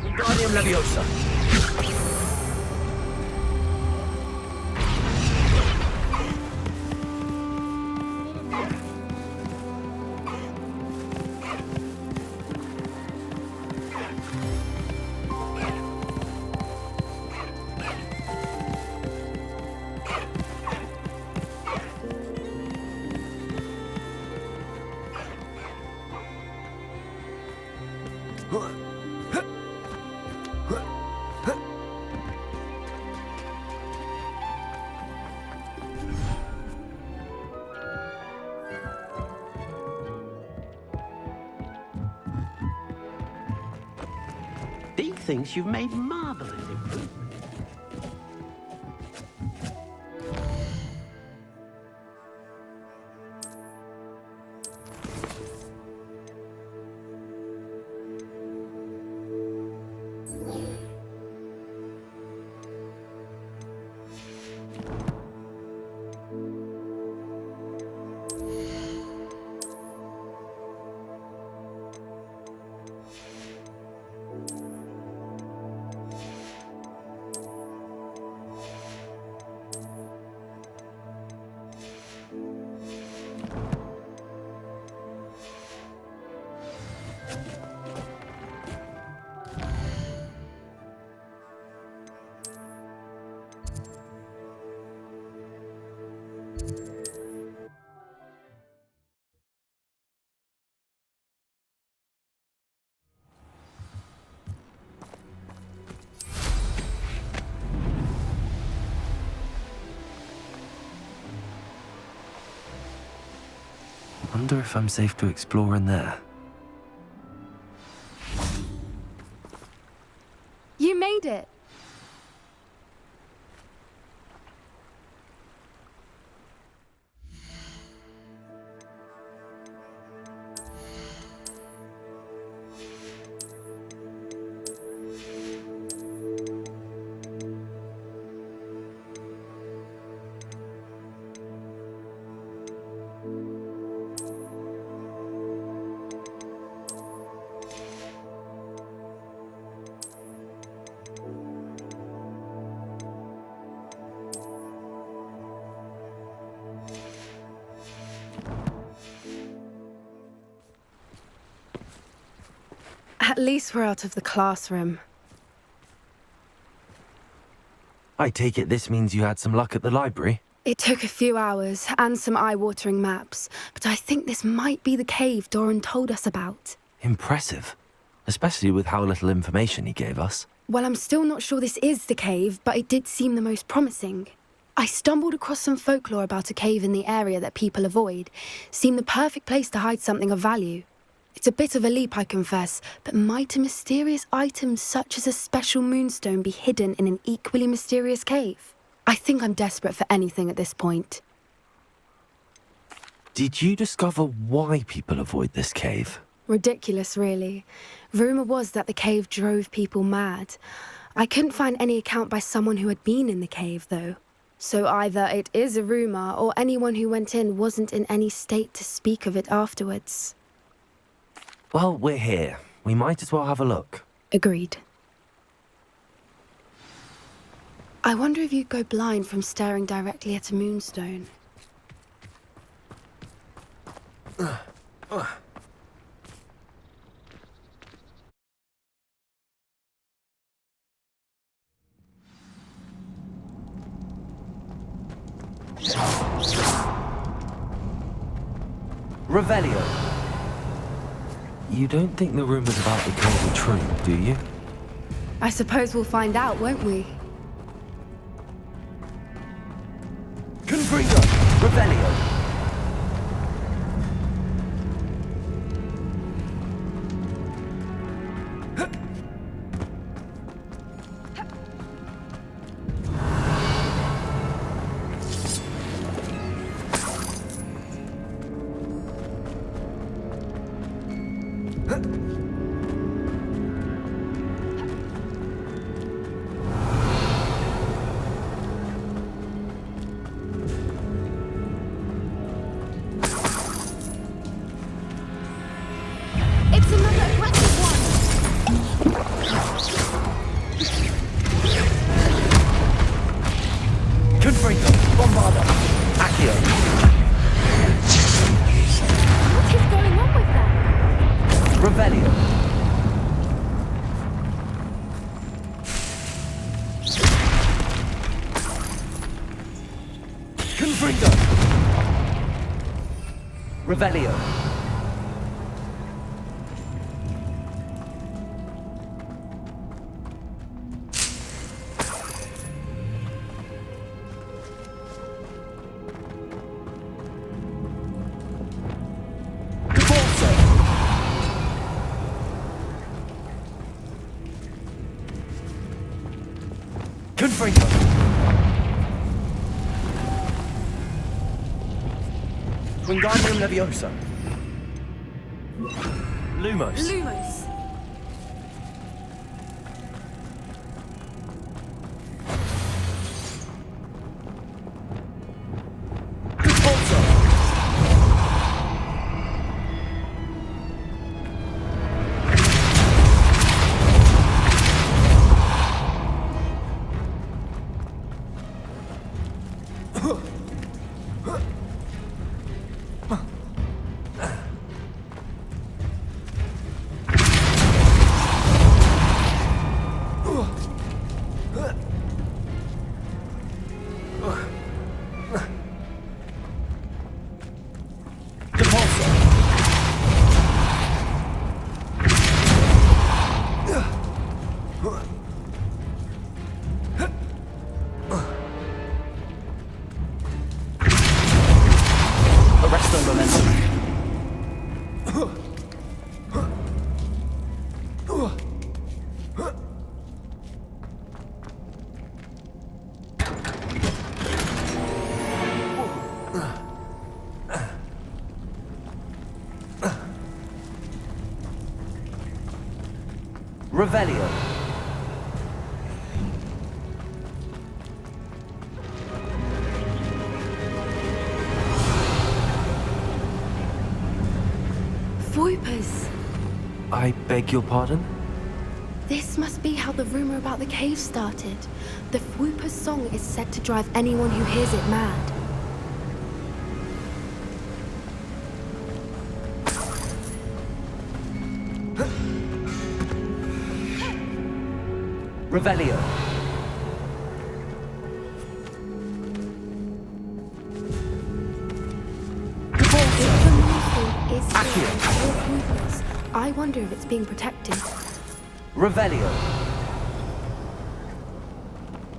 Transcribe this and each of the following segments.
Wingardium Leviosa. Dee thinks you've made marvellous improvements. Wonder if I'm safe to explore in there. You made it! At least we're out of the classroom. I take it this means you had some luck at the library? It took a few hours and some eye-watering maps, but I think this might be the cave Doran told us about. Impressive. Especially with how little information he gave us. Well, I'm still not sure this is the cave, but it did seem the most promising. I stumbled across some folklore about a cave in the area that people avoid. Seemed the perfect place to hide something of value. It's a bit of a leap, I confess, but might a mysterious item such as a special moonstone be hidden in an equally mysterious cave? I think I'm desperate for anything at this point. Did you discover why people avoid this cave? Ridiculous, really. Rumour was that the cave drove people mad. I couldn't find any account by someone who had been in the cave, though. So either it is a rumour, or anyone who went in wasn't in any state to speak of it afterwards. Well, we're here. We might as well have a look. Agreed. I wonder if you'd go blind from staring directly at a moonstone. Revelio. You don't think the rumours about the cave are true, do you? I suppose we'll find out, won't we? Confringo. Revelio. It's another Revelio. Confringo. Wingardium Leviosa. Lumos. Lumos. Expulso. Arresto Momentum. Revelio. Voipers. I beg your pardon? This must be how the rumor about the cave started. The Whooper's song is said to drive anyone who hears it mad. Revelio. If the moon is Accio. filled with Whoopers, I wonder if it's being protected. Revelio.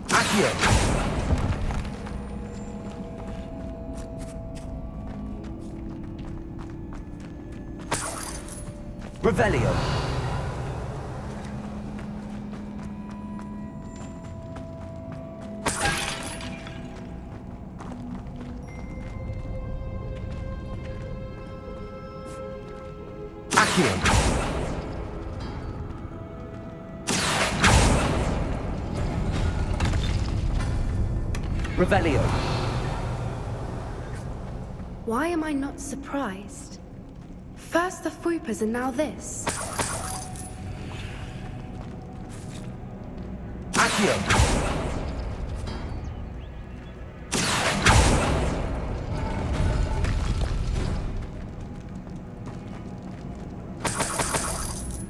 Accio. Revelio. Accio. Revelio. Why am I not surprised? First the Whoopers and now this. Accio.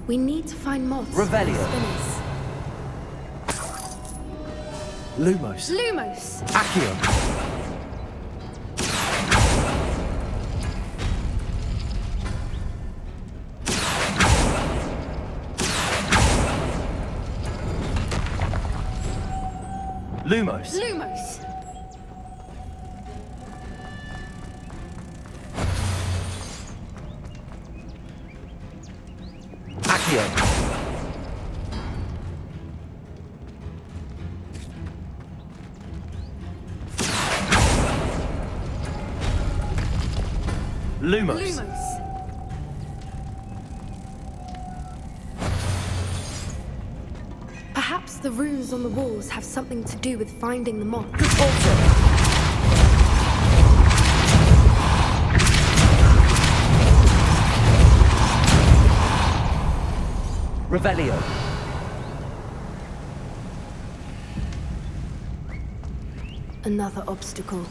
We need to find moths. Revelio. and spinners. Lumos. Lumos! Accio. Lumos. Lumos! Accio. Lumos. Lumos! Perhaps the runes on the walls have something to do with finding the moth. Revelio. Another obstacle.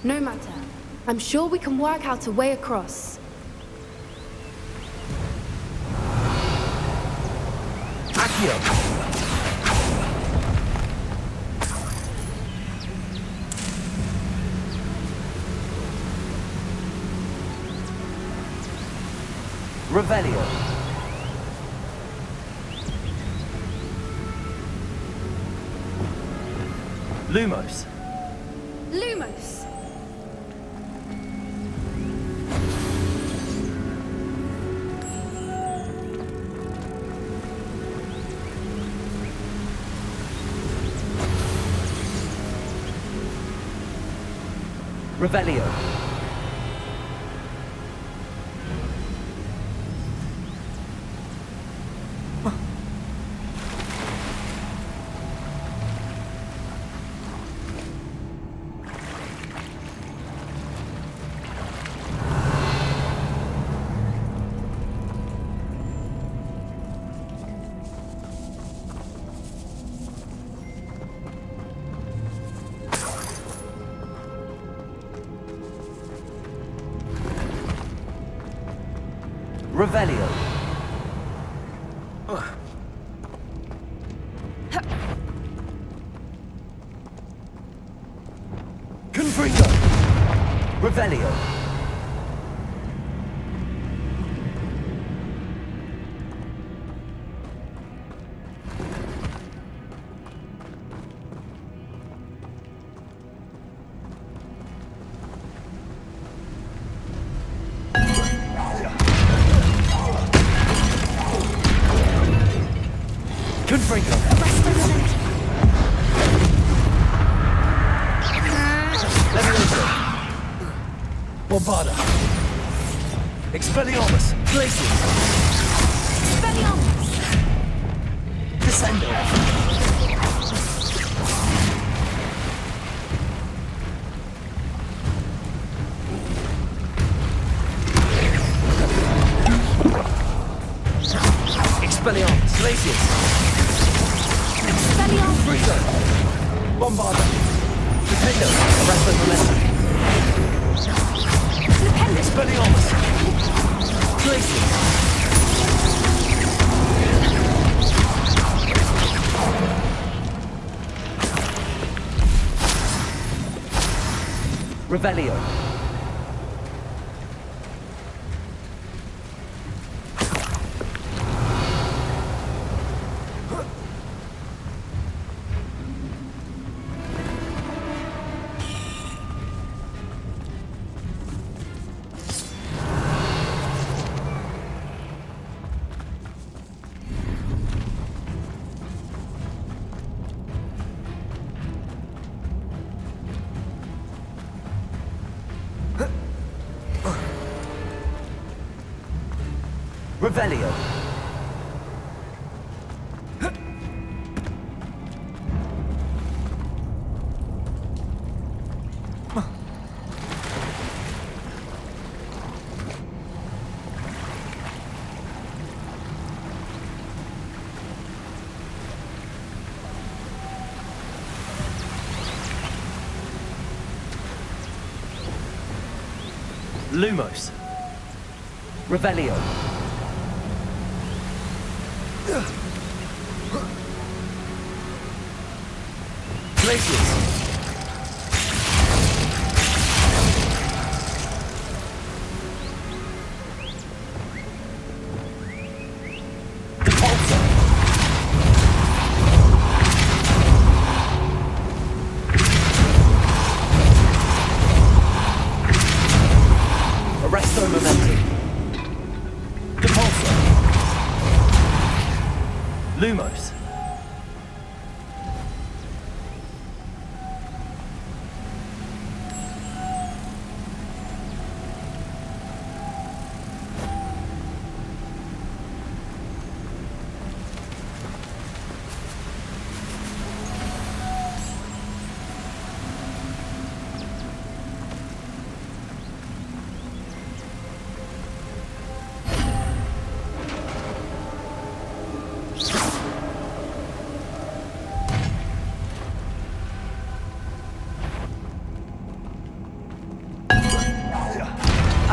No matter. I'm sure we can work out a way across. Accio. Revelio. Lumos. Lumos! Revelio. Revelio. Confringo. Revelio. Confringo. Levioso. Bombarda. Expelliarmus. Glacius. Expelliarmus! Descendo. Expelliarmus. Glacius. Expelliarmus! Freezer. Bombarda. Defendo. Arresto Momentum. Expelliarmus. Glacius. Revelio. Revelio. Lumos. Revelio. Glacius. Repulsor. Arresto Momentum. Repulsor. Lumos.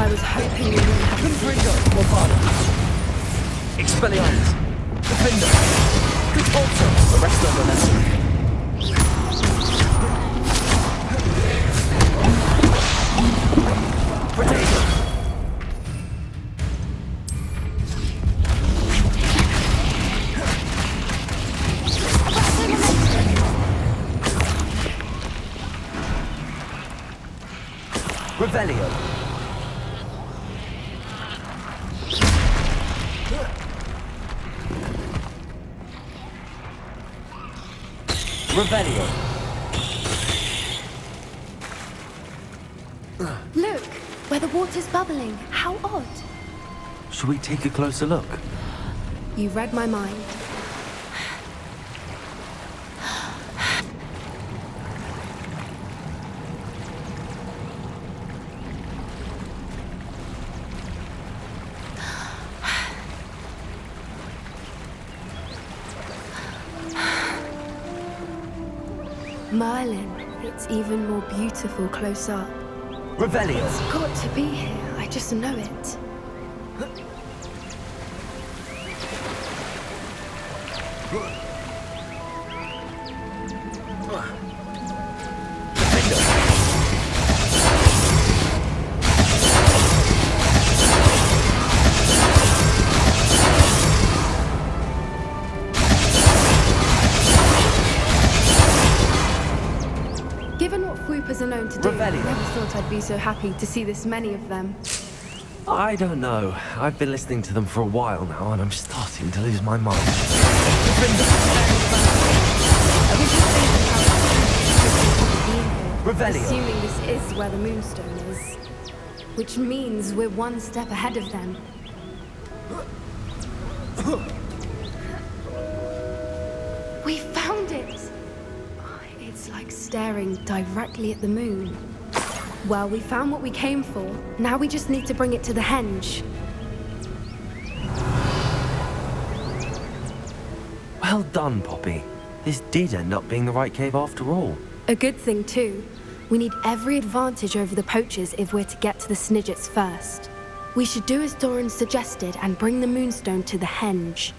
I was hoping you wouldn't have Confringo. Bombarda. Expelliarmus. Defender. Repulsor. Arresto Momentum. Potato. Revelio. Revelio. Look, where the water's bubbling. How odd. Should we take a closer look? You read my mind. Merlin, it's even more beautiful close up. Revelio. It's got to be here, I just know it. Given what Fwoopers are known to do, I Revelio. never thought I'd be so happy to see this many of them. I don't know. I've been listening to them for a while now, and I'm starting to lose my mind. Revelio. Assuming this is where the Moonstone is. Which means we're one step ahead of them. We found it! It's like staring directly at the moon. Well, we found what we came for. Now we just need to bring it to the henge. Well done, Poppy. This did end up being the right cave after all. A good thing, too. We need every advantage over the poachers if we're to get to the Snidgets first. We should do as Doran suggested and bring the Moonstone to the henge.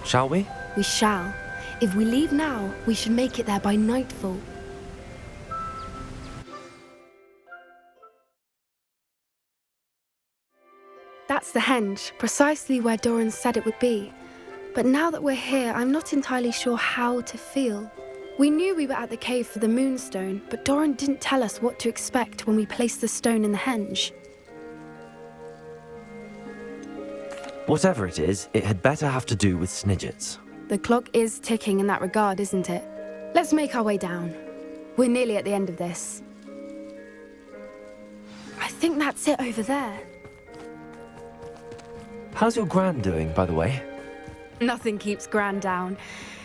Shall we? We shall. If we leave now, we should make it there by nightfall. That's the henge, precisely where Doran said it would be. But now that we're here, I'm not entirely sure how to feel. We knew we were at the cave for the Moonstone, but Doran didn't tell us what to expect when we placed the stone in the henge. Whatever it is, it had better have to do with Snidgets. The clock is ticking in that regard, isn't it? Let's make our way down. We're nearly at the end of this. I think that's it over there. How's your gran doing, by the way? Nothing keeps Gran down.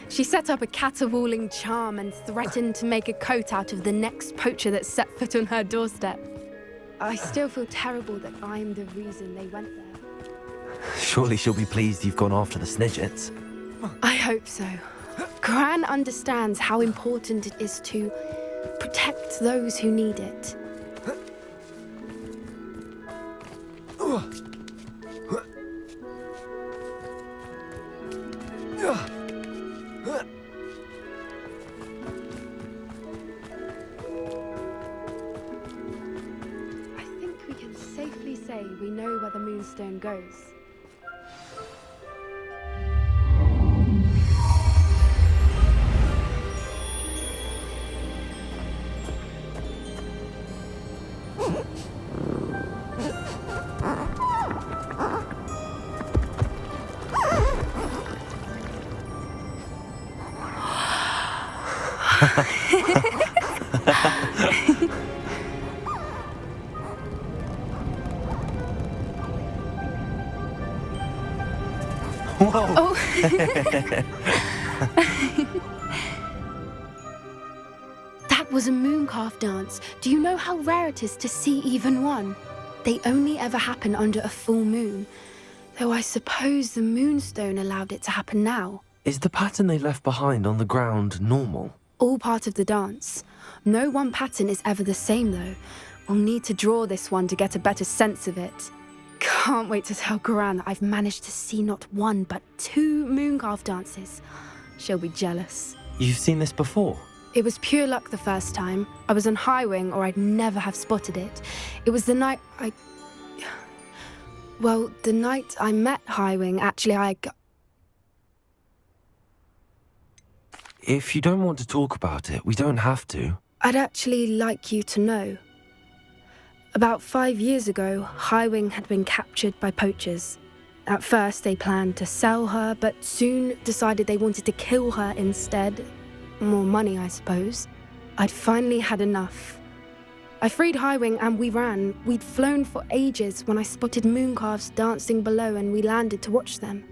She set up a caterwauling charm and threatened to make a coat out of the next poacher that set foot on her doorstep. I still feel terrible that I'm the reason they went there. Surely she'll be pleased you've gone after the Snidgets. I hope so. Gran understands how important it is to protect those who need it. I think we can safely say we know where the Moonstone goes. Whoa! Oh. That was a mooncalf dance. Do you know how rare it is to see even one? They only ever happen under a full moon. Though I suppose the Moonstone allowed it to happen now. Is the pattern they left behind on the ground normal? All part of the dance. No one pattern is ever the same, though. We'll need to draw this one to get a better sense of it. Can't wait to tell Gran that I've managed to see not one, but 2 mooncalf dances. She'll be jealous. You've seen this before? It was pure luck the first time. I was on Highwing, or I'd never have spotted it. It was the night Well, the night I met Highwing, actually, If you don't want to talk about it, we don't have to. I'd actually like you to know. About 5 years ago, Highwing had been captured by poachers. At first, they planned to sell her, but soon decided they wanted to kill her instead. More money, I suppose. I'd finally had enough. I freed Highwing and we ran. We'd flown for ages when I spotted mooncalves dancing below and we landed to watch them.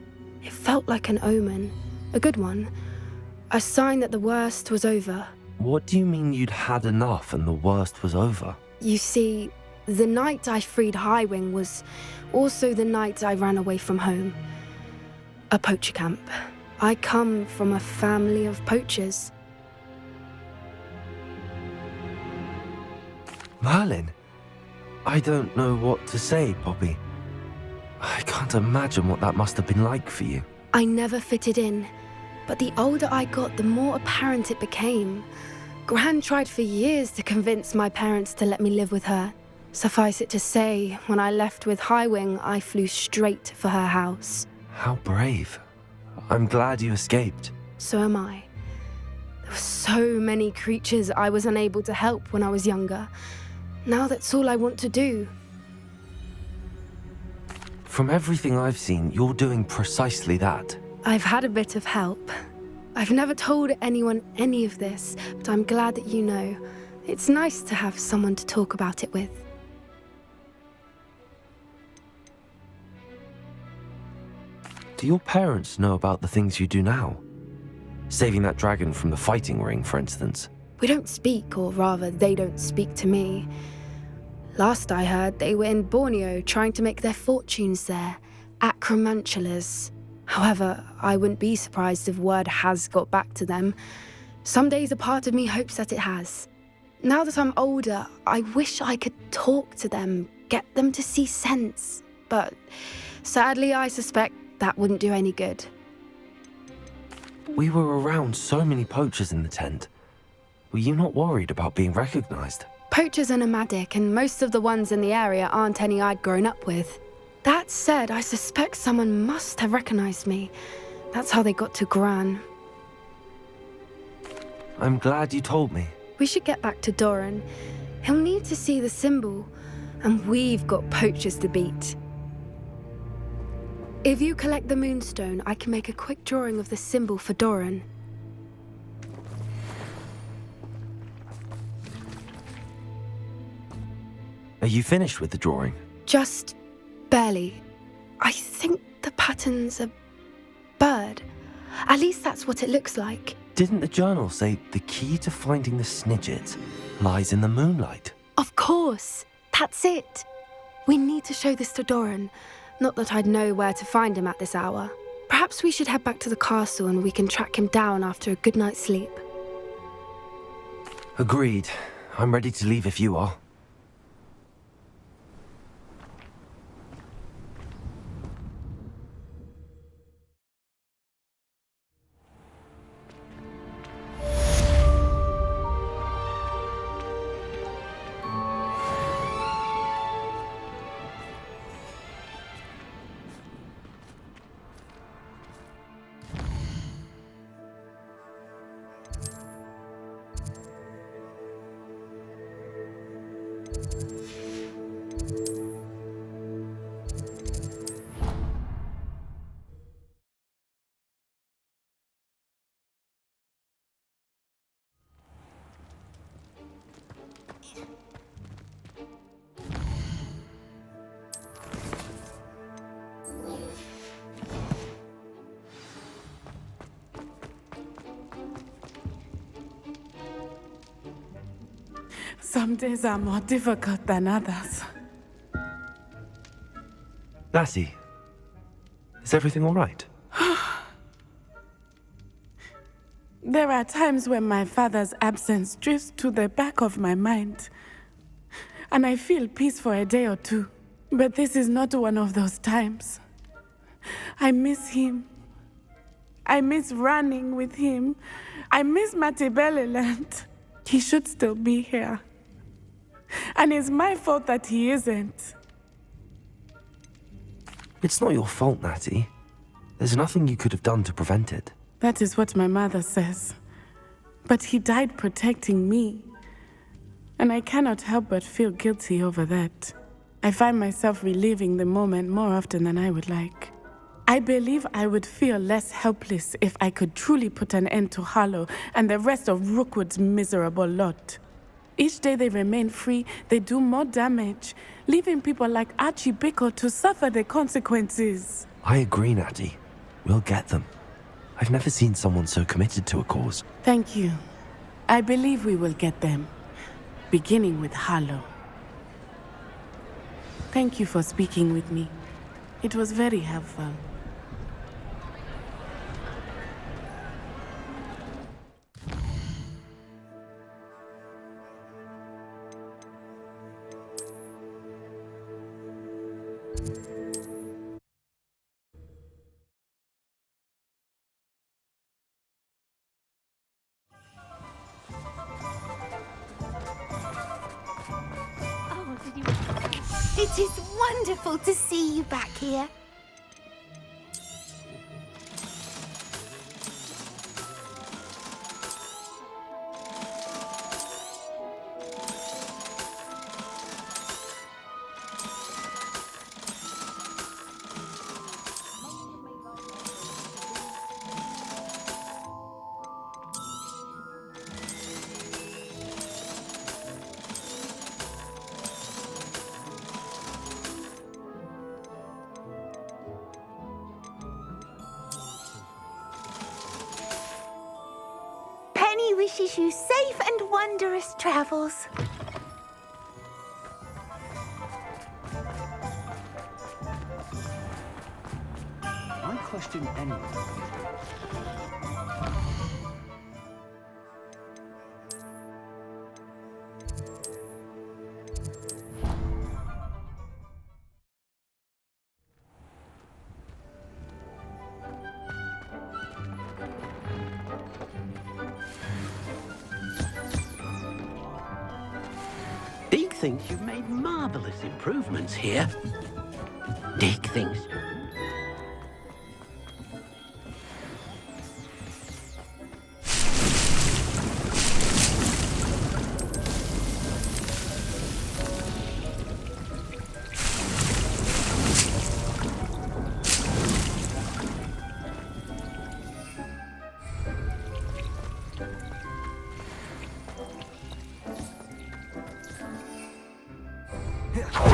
It felt like an omen. A good one. A sign that the worst was over. What do you mean you'd had enough and the worst was over? You see, the night I freed Highwing was also the night I ran away from home. A poacher camp. I come from a family of poachers. Merlin? I don't know what to say, Poppy. I can't imagine what that must have been like for you. I never fitted in, but the older I got, the more apparent it became. Gran tried for years to convince my parents to let me live with her. Suffice it to say, when I left with Highwing, I flew straight for her house. How brave. I'm glad you escaped. So am I. There were so many creatures I was unable to help when I was younger. Now that's all I want to do. From everything I've seen, you're doing precisely that. I've had a bit of help. I've never told anyone any of this, but I'm glad that you know. It's nice to have someone to talk about it with. Do your parents know about the things you do now? Saving that dragon from the fighting ring, for instance. We don't speak, or rather, they don't speak to me. Last I heard, they were in Borneo trying to make their fortunes there, acromantulas. However, I wouldn't be surprised if word has got back to them. Some days a part of me hopes that it has. Now that I'm older, I wish I could talk to them, get them to see sense. But sadly, I suspect that wouldn't do any good. We were around so many poachers in the tent. Were you not worried about being recognized? Poachers are nomadic, and most of the ones in the area aren't any I'd grown up with. That said, I suspect someone must have recognized me. That's how they got to Gran. I'm glad you told me. We should get back to Doran. He'll need to see the symbol, and we've got poachers to beat. If you collect the moonstone, I can make a quick drawing of the symbol for Doran. Are you finished with the drawing? Just barely. I think the pattern's a bird. At least that's what it looks like. Didn't the journal say the key to finding the Snidget lies in the moonlight? Of course. That's it. We need to show this to Doran. Not that I'd know where to find him at this hour. Perhaps we should head back to the castle and we can track him down after a good night's sleep. Agreed. I'm ready to leave if you are. Some days are more difficult than others. Lassie, is everything all right? There are times when my father's absence drifts to the back of my mind, and I feel peace for a day or two. But this is not one of those times. I miss him. I miss running with him. I miss Matibeleland. He should still be here. And it's my fault that he isn't. It's not your fault, Natty. There's nothing you could have done to prevent it. That is what my mother says. But he died protecting me. And I cannot help but feel guilty over that. I find myself reliving the moment more often than I would like. I believe I would feel less helpless if I could truly put an end to Harlow and the rest of Rookwood's miserable lot. Each day they remain free, they do more damage, leaving people like Archie Bickle to suffer the consequences. I agree, Natty. We'll get them. I've never seen someone so committed to a cause. Thank you. I believe we will get them, beginning with Harlow. Thank you for speaking with me. It was very helpful. Oh, did you... It is wonderful to see you back here. Penny wishes you safe and wondrous travels. I question anyone. Dig thinks you've made marvelous improvements here. Dig thinks... Yeah.